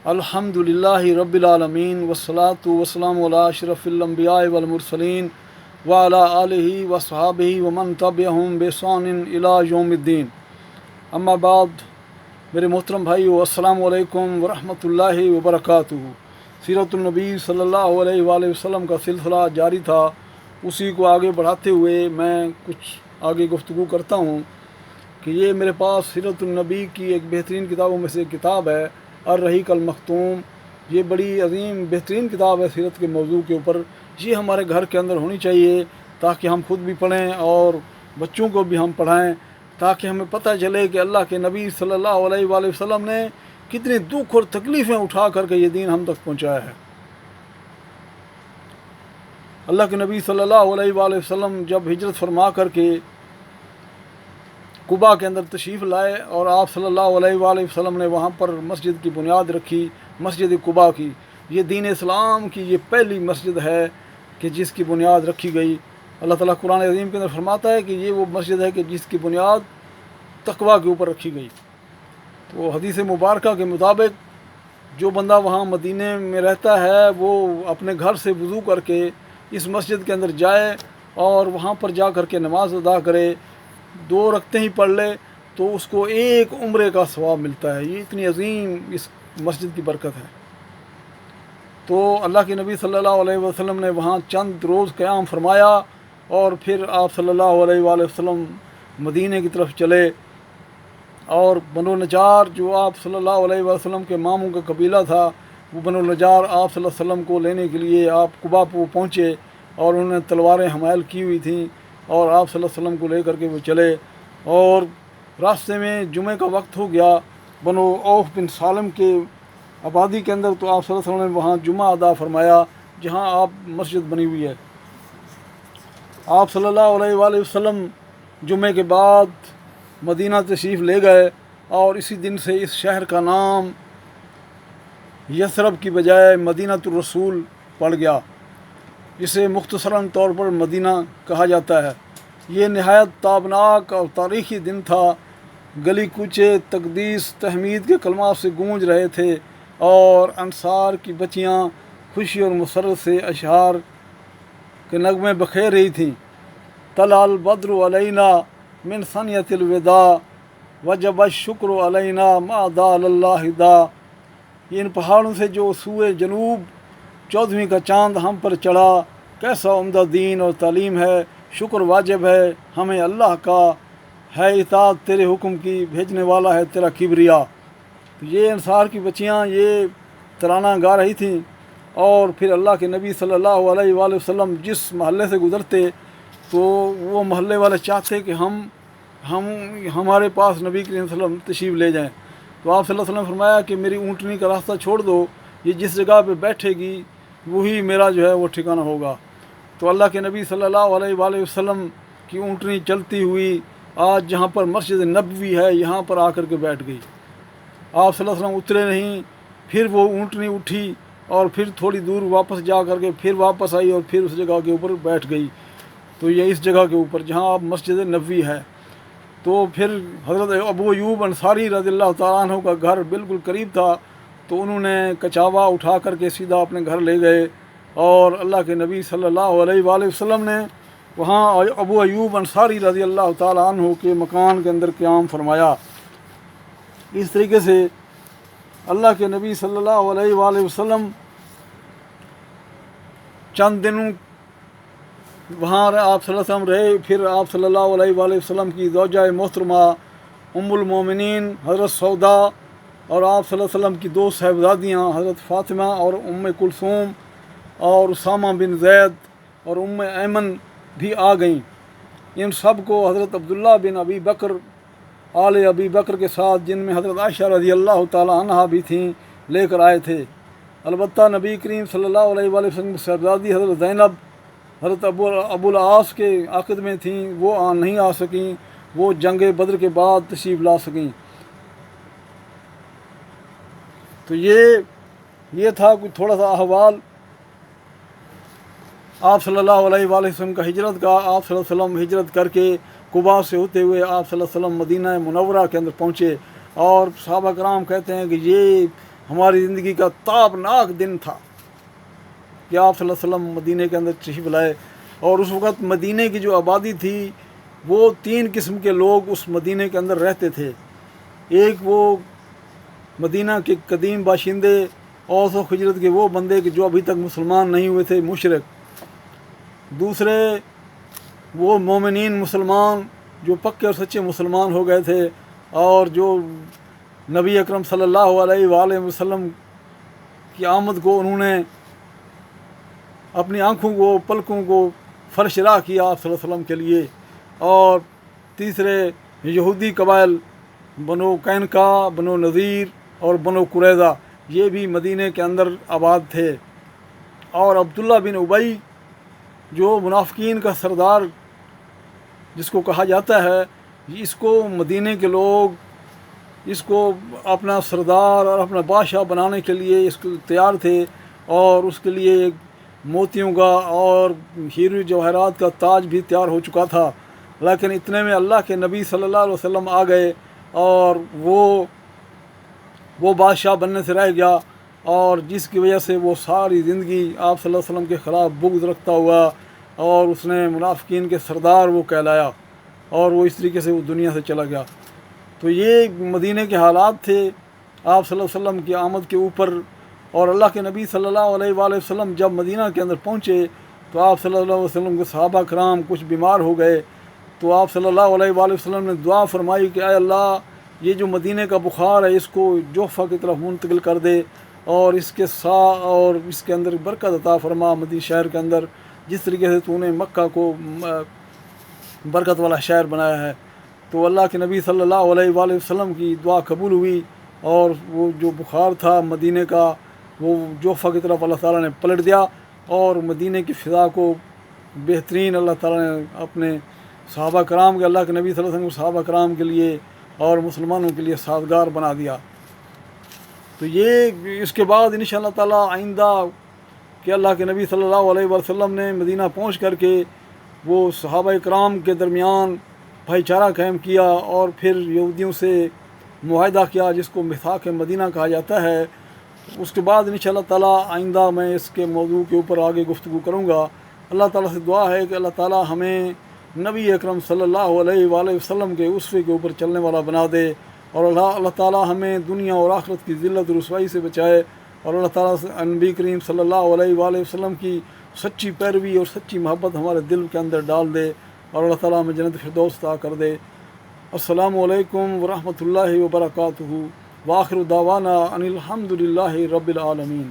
الحمدللہ رب العالمین والصلاة والسلام علی اشرف الانبیاء والمرسلین وعلی آلہ وصحابہ ومن تبعہم بإحسان الی یوم الدین. اما بعد، میرے محترم بھائیو، السلام علیکم ورحمۃ اللہ وبرکاتہ. سیرت النبی صلی اللہ علیہ وآلہ وسلم کا سلسلہ جاری تھا. اسی کو آگے بڑھاتے ہوئے میں کچھ آگے گفتگو کرتا ہوں کہ یہ میرے پاس سیرت النبی کی ایک بہترین کتابوں میں سے ایک کتاب ہے، الرحیق المختوم. یہ بڑی عظیم بہترین کتاب ہے سیرت کے موضوع کے اوپر. یہ ہمارے گھر کے اندر ہونی چاہیے تاکہ ہم خود بھی پڑھیں اور بچوں کو بھی ہم پڑھائیں، تاکہ ہمیں پتہ چلے کہ اللہ کے نبی صلی اللہ علیہ وآلہ وسلم نے کتنے دکھ اور تکلیفیں اٹھا کر کے یہ دین ہم تک پہنچایا ہے. اللہ کے نبی صلی اللہ علیہ وآلہ وسلم جب ہجرت فرما کر کے قباء کے اندر تشریف لائے اور آپ صلی اللہ علیہ وآلہ وسلم نے وہاں پر مسجد کی بنیاد رکھی، مسجد قباء کی. یہ دین اسلام کی یہ پہلی مسجد ہے کہ جس کی بنیاد رکھی گئی. اللہ تعالیٰ قرآن عظیم کے اندر فرماتا ہے کہ یہ وہ مسجد ہے کہ جس کی بنیاد تقویٰ کے اوپر رکھی گئی. تو حدیث مبارکہ کے مطابق جو بندہ وہاں مدینے میں رہتا ہے وہ اپنے گھر سے وضو کر کے اس مسجد کے اندر جائے اور وہاں پر جا کر کے نماز ادا کرے، 2 رکعتیں ہی پڑھ لے تو اس کو ایک عمرے کا ثواب ملتا ہے. یہ اتنی عظیم اس مسجد کی برکت ہے. تو اللہ کے نبی صلی اللہ علیہ وسلم نے وہاں چند روز قیام فرمایا اور پھر آپ صلی اللہ علیہ وآلہ وسلم مدینے کی طرف چلے. اور بنو نجار جو آپ صلی اللہ علیہ وسلم کے ماموں کا قبیلہ تھا، وہ بنو نجار آپ صلی اللہ علیہ وسلم کو لینے کے لیے آپ قباء کو پہنچے اور انہوں نے تلواریں حمائل کی ہوئی تھیں اور آپ صلی اللہ علیہ وسلم کو لے کر کے وہ چلے. اور راستے میں جمعہ کا وقت ہو گیا بنو اوف بن سالم کے آبادی کے اندر، تو آپ صلی اللہ علیہ وسلم نے وہاں جمعہ ادا فرمایا جہاں آپ مسجد بنی ہوئی ہے. آپ صلی اللہ علیہ وآلہ وسلم جمعے کے بعد مدینہ تشریف لے گئے اور اسی دن سے اس شہر کا نام یثرب کی بجائے مدینہ الرسول پڑ گیا. اسے مختصراً طور پر مدینہ کہا جاتا ہے. یہ نہایت تابناک اور تاریخی دن تھا. گلی کوچے تقدیس تحمید کے کلمات سے گونج رہے تھے اور انصار کی بچیاں خوشی اور مسرت سے اشعار کے نغمے بکھیر رہی تھیں. طلع البدر علینا من ثنیۃ الوداع وجب الشکر علینا ما دال اللہ دا. ان پہاڑوں سے جو سوئے جنوب 14ویں کا چاند ہم پر چڑھا، کیسا عمدہ دین اور تعلیم ہے. شکر واجب ہے ہمیں اللہ کا، ہے اطاعت تیرے حکم کی، بھیجنے والا ہے تیرا کبریا. تو یہ انصار کی بچیاں یہ ترانہ گا رہی تھیں. اور پھر اللہ کے نبی صلی اللہ علیہ وآلہ وسلم جس محلے سے گزرتے تو وہ محلے والے چاہتے کہ ہمارے پاس نبی کریم صلی اللہ علیہ وسلم تشریف لے جائیں. تو آپ صلی اللہ علیہ وسلم نے فرمایا کہ میری اونٹنی کا راستہ چھوڑ دو، یہ جس جگہ پہ بیٹھے گی وہی میرا جو ہے وہ ٹھکانہ ہوگا. تو اللہ کے نبی صلی اللہ علیہ وآلہ وسلم کی اونٹنی چلتی ہوئی آج جہاں پر مسجد نبوی ہے یہاں پر آ کر کے بیٹھ گئی. آپ صلی اللہ علیہ وسلم اترے نہیں، پھر وہ اونٹنی اٹھی اور پھر تھوڑی دور واپس جا کر کے پھر واپس آئی اور پھر اس جگہ کے اوپر بیٹھ گئی. تو یہ اس جگہ کے اوپر جہاں اب مسجد نبوی ہے. تو پھر حضرت ابو ایوب انصاری رضی اللہ تعالیٰ عنہ کا گھر بالکل قریب تھا، تو انہوں نے کچاوا اٹھا کر کے سیدھا اپنے گھر لے گئے اور اللہ کے نبی صلی اللہ علیہ وآلہ وسلم نے وہاں ابو ایوب انصاری رضی اللہ تعالیٰ عنہ کے مکان کے اندر قیام فرمایا. اس طریقے سے اللہ کے نبی صلی اللہ علیہ وآلہ وسلم چند دنوں وہاں آپ صلی اللہ علیہ وسلم رہے. پھر آپ صلی اللہ علیہ وآلہ وسلم کی زوجہ محترمہ ام المومنین حضرت سودا اور آپ صلی اللہ علیہ وسلم کی 2 صاحبزادیاں حضرت فاطمہ اور ام کلثوم اور اسامہ بن زید اور ام ایمن بھی آ گئیں. ان سب کو حضرت عبداللہ بن ابی بکر آل ابی بکر کے ساتھ، جن میں حضرت عائشہ رضی اللہ تعالی عنہا بھی تھیں، لے کر آئے تھے. البتہ نبی کریم صلی اللہ علیہ وآلہ وسلم کی صاحبزادی حضرت زینب حضرت ابو العاص کے عقد میں تھیں، وہ نہیں آ سکیں، وہ جنگ بدر کے بعد تشریف لا سکیں. تو یہ تھا کچھ تھوڑا سا احوال آپ صلی اللہ علیہ وآلہ وسلم کا ہجرت کا. آپ صلی اللہ علیہ وسلم ہجرت کر کے قباء سے ہوتے ہوئے آپ صلی اللہ علیہ وسلم مدینہ منورہ کے اندر پہنچے. اور صحابہ کرام کہتے ہیں کہ یہ ہماری زندگی کا تابناک دن تھا کہ آپ صلی اللہ علیہ وسلم مدینہ کے اندر تشریف لائے. اور اس وقت مدینہ کی جو آبادی تھی وہ 3 قسم کے لوگ اس مدینہ کے اندر رہتے تھے. ایک وہ مدینہ کے قدیم باشندے، اوس و خجرت کے وہ بندے کہ جو ابھی تک مسلمان نہیں ہوئے تھے، مشرک. دوسرے وہ مومنین مسلمان جو پکے اور سچے مسلمان ہو گئے تھے اور جو نبی اکرم صلی اللہ علیہ وآلہ وسلم کی آمد کو انہوں نے اپنی آنکھوں کو، پلکوں کو فرش راہ کیا آپ صلی اللہ علیہ وسلم کے لیے. اور تیسرے یہودی قبائل بنو قینقاع، بنو نذیر اور بنو قریظہ، یہ بھی مدینہ کے اندر آباد تھے. اور عبداللہ بن ابی جو منافقین کا سردار جس کو کہا جاتا ہے، اس کو مدینہ کے لوگ اس کو اپنا سردار اور اپنا بادشاہ بنانے کے لیے اس کو تیار تھے، اور اس کے لیے ایک موتیوں کا اور ہیرو جواہرات کا تاج بھی تیار ہو چکا تھا. لیکن اتنے میں اللہ کے نبی صلی اللہ علیہ وسلم آ گئے اور وہ بادشاہ بننے سے رہ گیا، اور جس کی وجہ سے وہ ساری زندگی آپ صلی اللہ علیہ وسلم کے خلاف بغض رکھتا ہوا، اور اس نے منافقین کے سردار وہ کہلایا، اور وہ اس طریقے سے وہ دنیا سے چلا گیا. تو یہ مدینہ کے حالات تھے آپ صلی اللہ علیہ وسلم کی آمد کے اوپر. اور اللہ کے نبی صلی اللہ علیہ وآلہ وسلم جب مدینہ کے اندر پہنچے تو آپ صلی اللہ علیہ وسلم کے صحابہ کرام کچھ بیمار ہو گئے. تو آپ صلی اللہ علیہ وآلہ وسلم نے دعا فرمائی کہ اے اللہ، یہ جو مدینہ کا بخار ہے اس کو جوفہ کی طرف منتقل کر دے، اور اس کے اور اس کے اندر برکت عطا فرما مدینہ شہر کے اندر، جس طریقے سے تو نے مکہ کو برکت والا شہر بنایا ہے. تو اللہ کے نبی صلی اللہ علیہ وآلہ وسلم کی دعا قبول ہوئی، اور وہ جو بخار تھا مدینہ کا وہ جوفہ کی طرف اللہ تعالیٰ نے پلٹ دیا، اور مدینہ کی فضا کو بہترین اللہ تعالیٰ نے اپنے صحابہ کرام کے، اللہ کے نبی صلی اللہ علیہ وسلم صحابہ کرام کے لیے اور مسلمانوں کے لیے سازگار بنا دیا. تو یہ اس کے بعد انشاءاللہ تعالیٰ آئندہ کہ اللہ کے نبی صلی اللہ علیہ وسلم نے مدینہ پہنچ کر کے وہ صحابہ کرام کے درمیان بھائی چارہ قائم کیا، اور پھر یہودیوں سے معاہدہ کیا جس کو میثاق مدینہ کہا جاتا ہے. اس کے بعد انشاءاللہ تعالیٰ آئندہ میں اس کے موضوع کے اوپر آگے گفتگو کروں گا. اللہ تعالیٰ سے دعا ہے کہ اللہ تعالیٰ ہمیں نبی اکرم صلی اللہ علیہ وآلہ وسلم کے اسوے کے اوپر چلنے والا بنا دے، اور اللہ تعالیٰ ہمیں دنیا اور آخرت کی ذلت و رسوائی سے بچائے، اور اللہ تعالیٰ سے نبی کریم صلی اللہ علیہ وآلہ وسلم کی سچی پیروی اور سچی محبت ہمارے دل کے اندر ڈال دے، اور اللہ تعالیٰ ہمیں جنت فردوس عطا کر دے. السلام علیکم ورحمۃ اللہ وبرکاتہ. وآخر دعوانا ان الحمد للہ رب العالمین.